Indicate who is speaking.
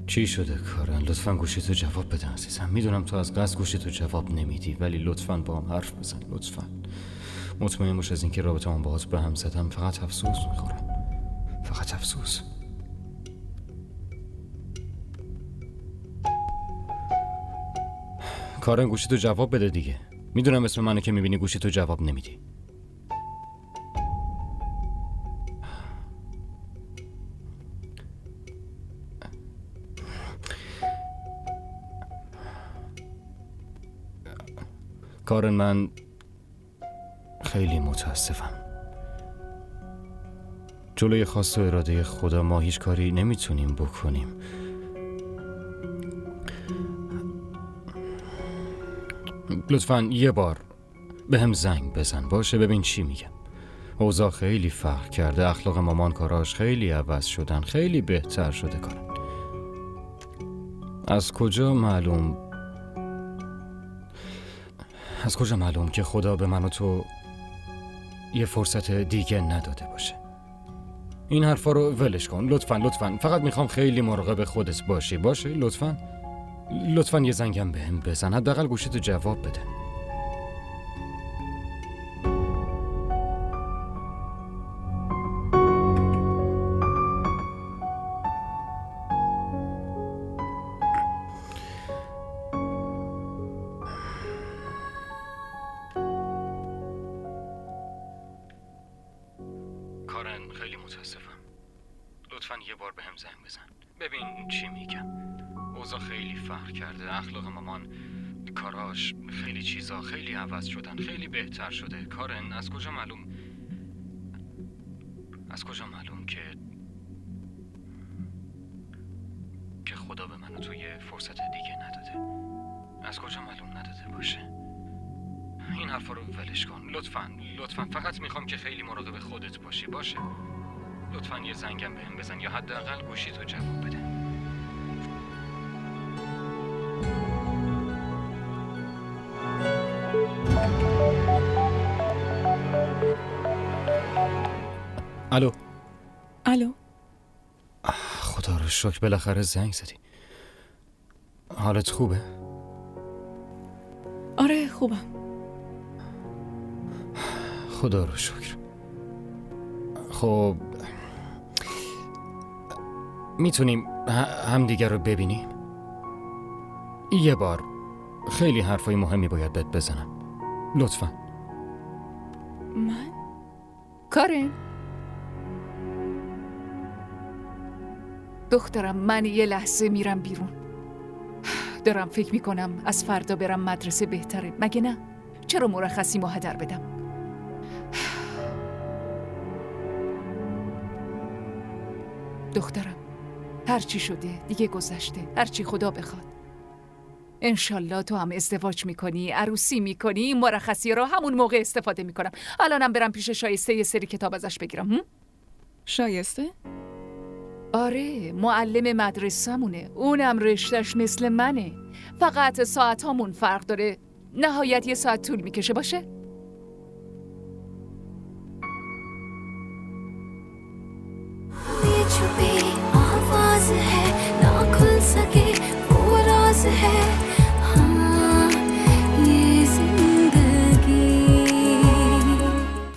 Speaker 1: چی شده کارن؟ لطفاً گوشیتو جواب بده عزیزم. میدونم تو از قصد گوشیتو جواب نمیدی، ولی لطفاً با هم حرف بزن. لطفاً مطمئن باش از اینکه رابطه من باهات به هم زدم فقط افسوس میخورم. فقط افسوس. کارن گوشیتو جواب بده دیگه. میدونم اسم منو که میبینی گوشیتو جواب نمیدی. کارن من خیلی متاسفم. جلوی خواست و اراده خدا ما هیچ کاری نمیتونیم بکنیم. لطفاً یه بار به هم زنگ بزن باشه، ببین چی میگم. اوضاع خیلی فرق کرده، اخلاق مامان کاراش خیلی عوض شدن، خیلی بهتر شده کارن. از کجا معلوم که خدا به من و تو یه فرصت دیگه نداده باشه؟ این حرفا رو ولش کن لطفاً. فقط میخوام خیلی مراقب خودت باشی. باشه لطفاً یه زنگم بهم بزن، حداقل گوشیتو جواب بده. کارن خیلی متاسفم. لطفاً یه بار بهم زنگ بزن، ببین چی میگم. اوضاع خیلی فرق کرده، اخلاق مامان کاراش خیلی چیزا خیلی عوض شدن، خیلی بهتر شده. کارن از کجا معلوم که خدا به من و تو یه فرصت دیگه نداده؟ از کجا معلوم نداده باشه؟ این حرفا رو ولش کن لطفاً. فقط میخوام که خیلی مراقب خودت باشی. باشه لطفاً یه زنگم بهم بزن یا حداقل گوشیتو جواب بده. الو. خدا رو شکر بالاخره زنگ زدی. حالت خوبه؟
Speaker 2: آره خوبم.
Speaker 1: خدا رو شکر. خب میتونیم همدیگر رو ببینیم؟ یه بار خیلی حرفای مهمی باید بهت بزنم. لطفاً.
Speaker 2: من؟ کارن؟ دخترم من یه لحظه میرم بیرون. دارم فکر میکنم از فردا برم مدرسه بهتره، مگه نه؟ چرا مرخصیمو هدر بدم؟ دخترم هرچی شده دیگه گذشته، هرچی خدا بخواد. انشالله تو هم ازدواج میکنی، عروسی میکنی، این مرخصی رو همون موقع استفاده میکنم. الانم برم پیش شایسته یه سری کتاب ازش بگیرم.
Speaker 3: شایسته؟
Speaker 2: آره معلم مدرسه‌مونه، اونم رشتهش مثل منه، فقط ساعتامون فرق داره. نهایت یه ساعت طول میکشه. باشه؟
Speaker 4: छुपी आवाज है ना खुल सके वो राज है